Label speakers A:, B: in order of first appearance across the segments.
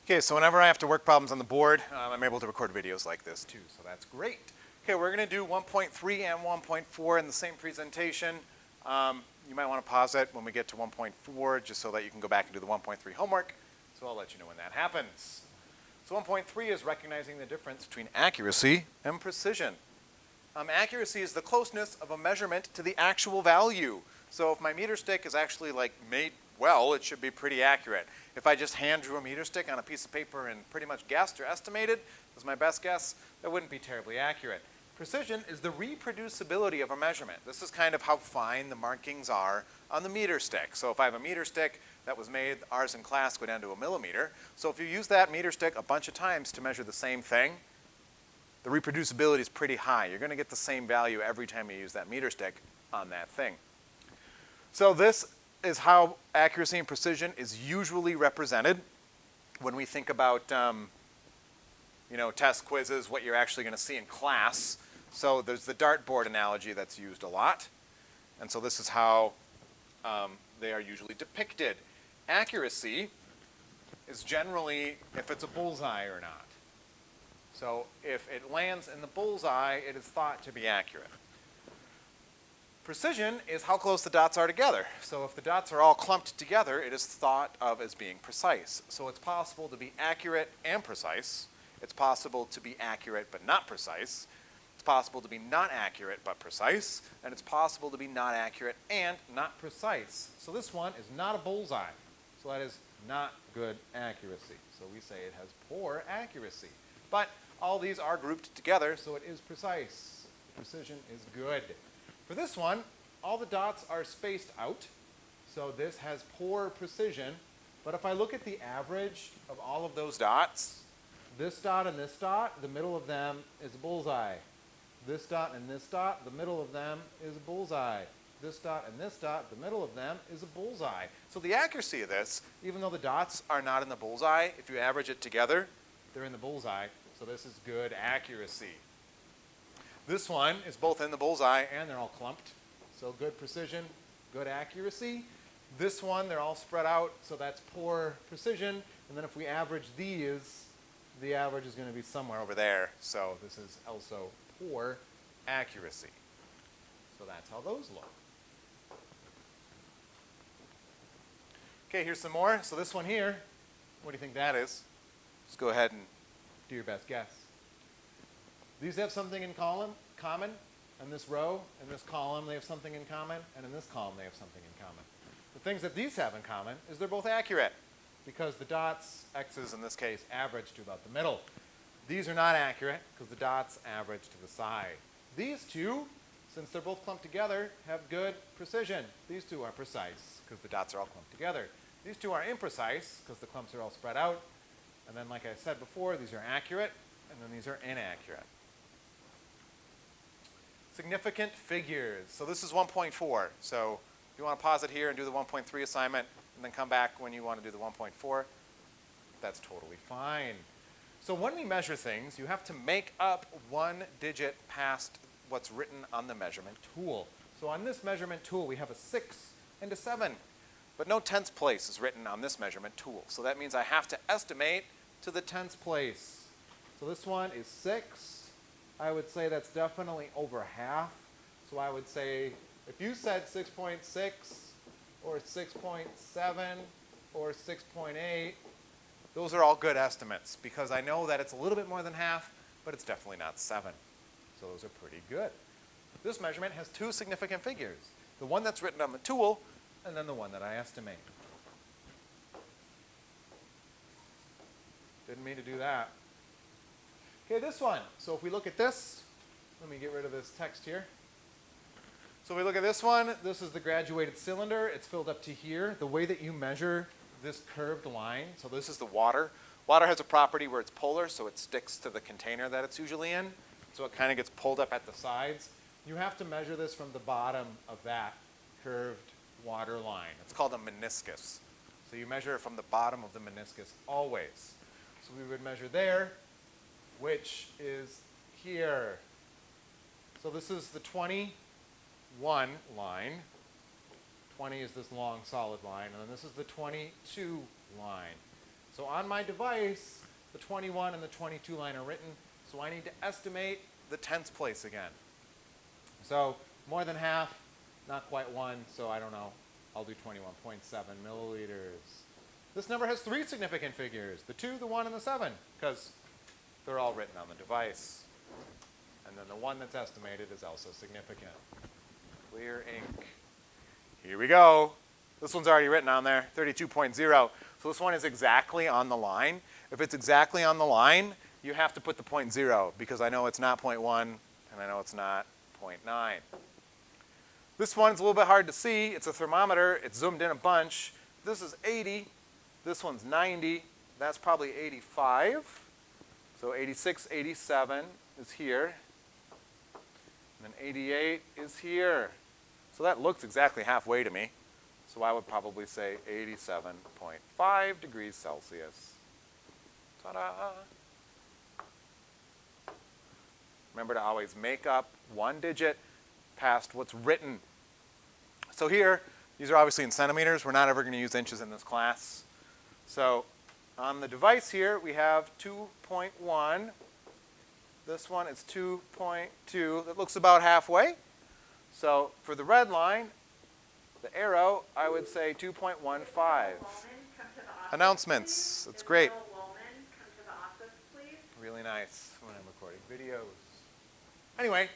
A: Okay, so whenever I have to work problems on the board, I'm able to record videos like this too, so that's great. Okay, we're going to do 1.3 and 1.4 in the same presentation. You might want to pause it when we get to 1.4 just so that you can go back and do the 1.3 homework. So I'll let you know when that happens. So 1.3 is recognizing the difference between accuracy and precision. Accuracy is the closeness of a measurement to the actual value. So if my meter stick is actually like made well, it should be pretty accurate. If I just hand drew a meter stick on a piece of paper and pretty much guessed or estimated, was my best guess, that wouldn't be terribly accurate. Precision is the reproducibility of a measurement. This is kind of how fine the markings are on the meter stick. So if I have a meter stick that was made, ours in class go down to a millimeter. So if you use that meter stick a bunch of times to measure the same thing, the reproducibility is pretty high. You're going to get the same value every time you use that meter stick on that thing. So this is how accuracy and precision is usually represented when we think about test quizzes, what you're actually going to see in class. So there's the dartboard analogy that's used a lot. And so this is how they are usually depicted. Accuracy is generally if it's a bullseye or not. So if it lands in the bullseye, it is thought to be accurate. Precision is how close the dots are together. So if the dots are all clumped together, it is thought of as being precise. So it's possible to be accurate and precise. It's possible to be accurate but not precise. It's possible to be not accurate but precise. And it's possible to be not accurate and not precise. So this one is not a bullseye. So that is not good accuracy. So we say it has poor accuracy. But all these are grouped together, so it is precise. Precision is good. For this one, all the dots are spaced out, so this has poor precision. But if I look at the average of all of those dots, this dot and this dot, the middle of them is a bullseye. This dot and this dot, the middle of them is a bullseye. This dot and this dot, the middle of them is a bullseye. So the accuracy of this, even though the dots are not in the bullseye, if you average it together, they're in the bullseye. So this is good accuracy. This one is both in the bullseye and they're all clumped. So good precision, good accuracy. This one, they're all spread out, so that's poor precision. And then if we average these, the average is going to be somewhere over there. So this is also poor accuracy. So that's how those look. Okay, here's some more. So this one here, what do you think that is? Just go ahead and do your best guess. These have something in common. In this row, in this column, they have something in common. And in this column, they have something in common. The things that these have in common is they're both accurate because the dots, x's in this case, average to about the middle. These are not accurate because the dots average to the side. These two, since they're both clumped together, have good precision. These two are precise because the dots are all clumped together. These two are imprecise because the clumps are all spread out. And then, like I said before, these are accurate, and then these are inaccurate. Significant figures. So this is 1.4. So if you want to pause it here and do the 1.3 assignment, and then come back when you want to do the 1.4, that's totally fine. So when we measure things, you have to make up one digit past what's written on the measurement tool. So on this measurement tool, we have a 6 and a 7. But no tenths place is written on this measurement tool. So that means I have to estimate to the tenths place. So this one is 6. I would say that's definitely over half. So I would say if you said 6.6 or 6.7 or 6.8, those are all good estimates because I know that it's a little bit more than half, but it's definitely not 7. So those are pretty good. This measurement has two significant figures. The one that's written on the tool and then the one that I estimate. Didn't mean to do that. Okay, this one. So if we look at this, let me get rid of this text here. So if we look at this one, this is the graduated cylinder. It's filled up to here. The way that you measure this curved line, so this is the water. Water has a property where it's polar, so it sticks to the container that it's usually in. So it kind of gets pulled up at the sides. You have to measure this from the bottom of that curved water line. It's called a meniscus. So you measure it from the bottom of the meniscus always. So we would measure there, which is here. So this is the 21 line. 20 is this long solid line, and then this is the 22 line. So So on my device, the 21 and the 22 line are written, so I need to estimate the tens place again. So more than half, not quite 1, so I don't know. I'll do 21.7 milliliters. This number has 3 significant figures, the 2, the 1, and the 7, because they're all written on the device. And then the one that's estimated is also significant. Clear ink. Here we go. This one's already written on there, 32.0. So this one is exactly on the line. If it's exactly on the line, you have to put the 0.0 because I know it's not 0.1 and I know it's not 0.9. This one's a little bit hard to see. It's a thermometer. It's zoomed in a bunch. This is 80. This one's 90. That's probably 85. So 86, 87 is here. And then 88 is here. So that looks exactly halfway to me. So I would probably say 87.5 degrees Celsius. Ta-da! Remember to always make up one digit past what's written. So here, these are obviously in centimeters. We're not ever going to use inches in this class. So on the device here, we have 2.1. This one is 2.2. That looks about halfway. So for the red line, the arrow, I would say 2.15. Announcements. That's great. Really nice when I'm recording videos. Anyway,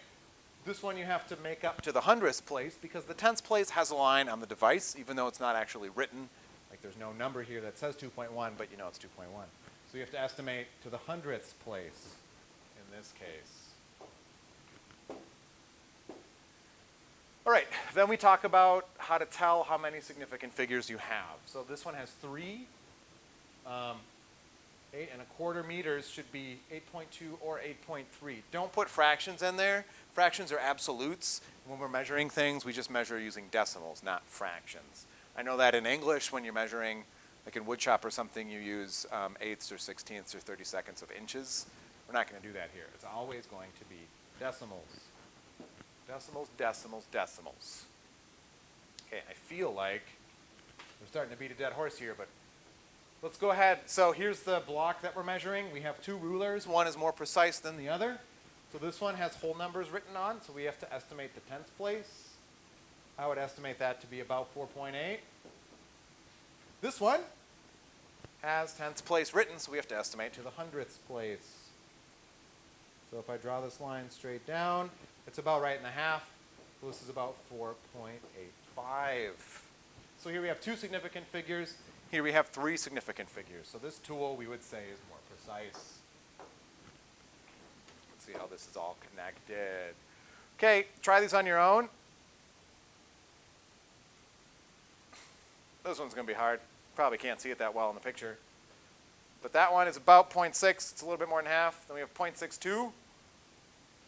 A: this one you have to make up to the hundredths place because the tenths place has a line on the device, even though it's not actually written. Like there's no number here that says 2.1, but you know it's 2.1. So you have to estimate to the hundredths place in this case. All right, then we talk about how to tell how many significant figures you have. So this one has 3. 8¼ meters should be 8.2 or 8.3. Don't put fractions in there. Fractions are absolutes. When we're measuring things, we just measure using decimals, not fractions. I know that in English, when you're measuring, like in woodshop or something, you use eighths or sixteenths or 32nds of inches. We're not going to do that here. It's always going to be decimals. Decimals, decimals, decimals. Okay, I feel like we're starting to beat a dead horse here, but let's go ahead. So here's the block that we're measuring. We have 2 rulers. One is more precise than the other. So this one has whole numbers written on, so we have to estimate the tenths place. I would estimate that to be about 4.8. This one has tenths place written, so we have to estimate to the hundredths place. So if I draw this line straight down, it's about right in the half. So this is about 4.85. So here we have 2 significant figures. Here we have 3 significant figures. So this tool, we would say, is more precise. Let's see how this is all connected. Okay, try these on your own. This one's going to be hard. Probably can't see it that well in the picture. But that one is about 0.6. It's a little bit more than half. Then we have 0.62,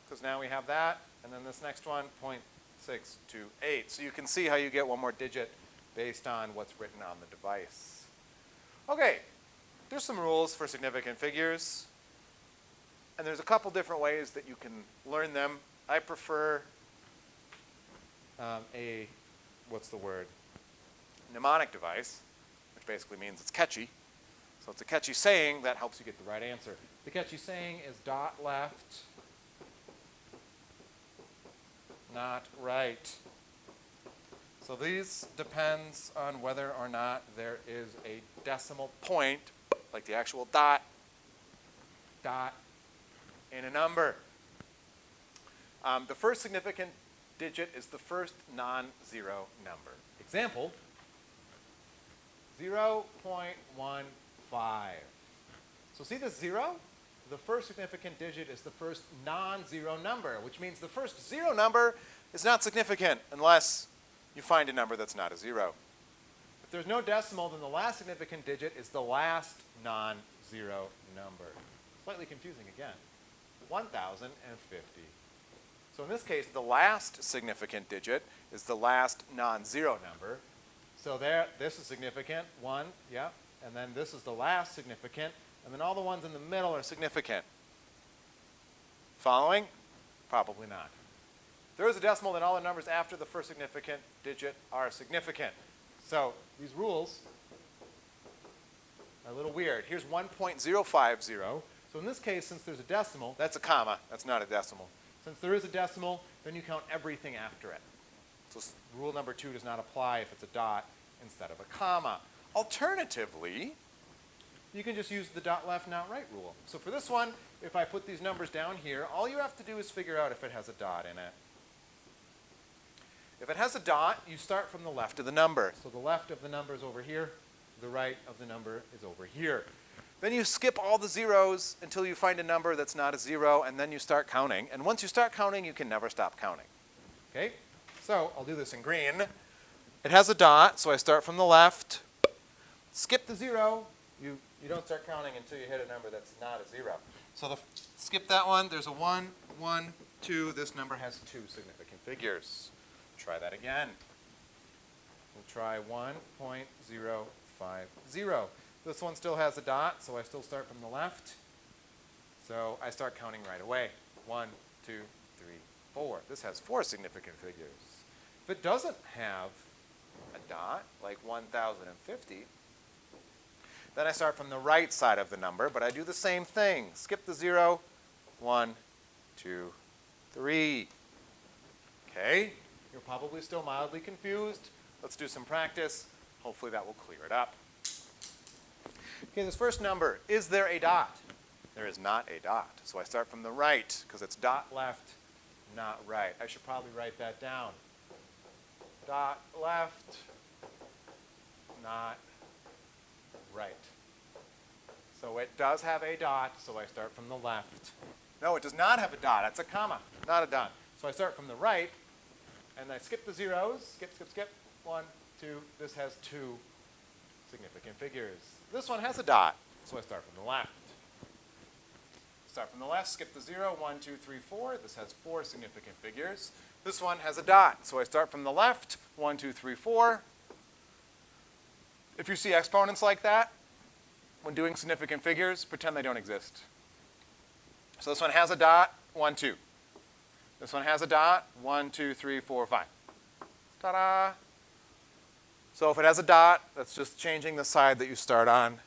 A: because now we have that. And then this next one, 0.628. So you can see how you get one more digit based on what's written on the device. Okay, there's some rules for significant figures. And there's a couple different ways that you can learn them. I prefer mnemonic device, which basically means it's catchy. So it's a catchy saying that helps you get the right answer. The catchy saying is dot left, not right. So these depends on whether or not there is a decimal point, like the actual dot, in a number. The first significant digit is the first non-zero number. Example, 0.15. So see this 0? The first significant digit is the first non-zero number, which means the first 0 number is not significant unless you find a number that's not a 0. If there's no decimal, then the last significant digit is the last non-zero number. Slightly confusing again. 1,050. So in this case, the last significant digit is the last non-zero number. So there, this is significant, 1, yeah, and then this is the last significant, and then all the ones in the middle are significant. Following? Probably not. If there is a decimal, then all the numbers after the first significant digit are significant. So these rules a little weird. Here's 1.050. So in this case, since there's a decimal, that's a comma. That's not a decimal. Since there is a decimal, then you count everything after it. So rule number 2 does not apply if it's a dot instead of a comma. Alternatively, you can just use the dot left, not right rule. So for this one, if I put these numbers down here, all you have to do is figure out if it has a dot in it. If it has a dot, you start from the left of the number. So the left of the number is over here. The right of the number is over here. Then you skip all the zeros until you find a number that's not a 0, and then you start counting. And once you start counting, you can never stop counting. Okay? So I'll do this in green. It has a dot, so I start from the left. Skip the 0. You don't start counting until you hit a number that's not a 0. So skip that one. There's a 1, 1, 2. This number has 2 significant figures. Try that again. We'll try 1.050. This one still has a dot, so I still start from the left. So I start counting right away. 1, 2, 3, 4. This has 4 significant figures. If it doesn't have a dot, like 1,050, then I start from the right side of the number, but I do the same thing. Skip the 0. 1, 2, 3. Okay? You're probably still mildly confused. Let's do some practice. Hopefully that will clear it up. Okay, this first number, is there a dot? There is not a dot. So I start from the right, because it's dot left, not right. I should probably write that down. Dot left, not right. So it does have a dot, so I start from the left. No, it does not have a dot. That's a comma, not a dot. So I start from the right, and I skip the zeros. Skip, skip, skip. 1, 2. This has 2 significant figures. This one has a dot, so I start from the left. Start from the left, skip the 0. 1, 2, 3, 4. This has 4 significant figures. This one has a dot, so I start from the left. 1, 2, 3, 4. If you see exponents like that, when doing significant figures, pretend they don't exist. So this one has a dot, 1, 2. This one has a dot, 1, 2, 3, 4, 5. Ta-da! So if it has a dot, that's just changing the side that you start on,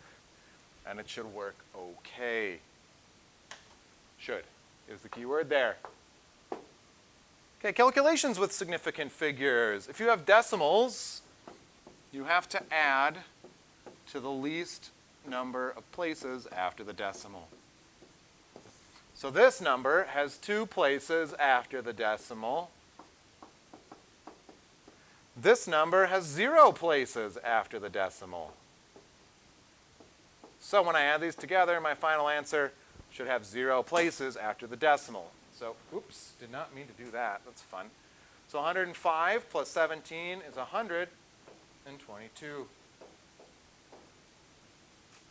A: and it should work okay. Should is the key word there. Okay, calculations with significant figures. If you have decimals, you have to add to the least number of places after the decimal. So this number has 2 places after the decimal. This number has 0 places after the decimal. So when I add these together, my final answer should have 0 places after the decimal. So, oops, did not mean to do that. That's fun. So 105 plus 17 is 122.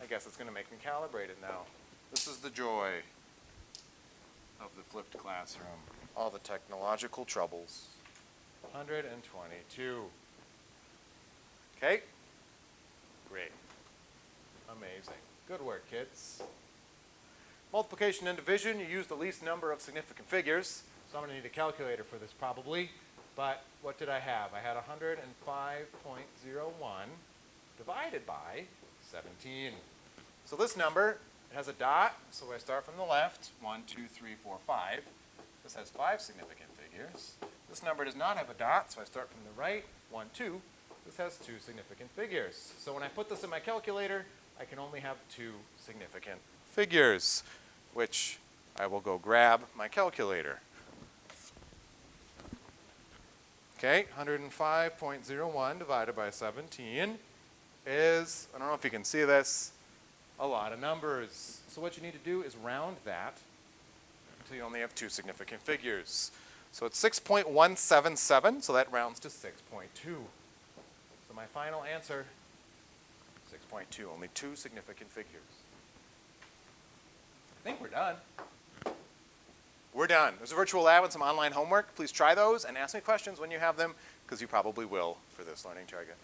A: I guess it's going to make me calibrate it now. This is the joy of the flipped classroom. All the technological troubles. 122. Okay? Great. Amazing. Good work, kids. Multiplication and division, you use the least number of significant figures. So I'm going to need a calculator for this probably. But what did I have? I had 105.01 divided by 17. So this number, it has a dot, so I start from the left. 1, 2, 3, 4, 5. This has 5 significant figures. This number does not have a dot, so I start from the right. 1, 2. This has 2 significant figures. So when I put this in my calculator, I can only have 2 significant figures, which I will go grab my calculator. Okay, 105.01 divided by 17 is, I don't know if you can see this, a lot of numbers. So what you need to do is round that until you only have 2 significant figures. So it's 6.177, so that rounds to 6.2. So my final answer, 6.2, only 2 significant figures. I think we're done. We're done. There's a virtual lab and some online homework. Please try those and ask me questions when you have them, because you probably will for this learning target.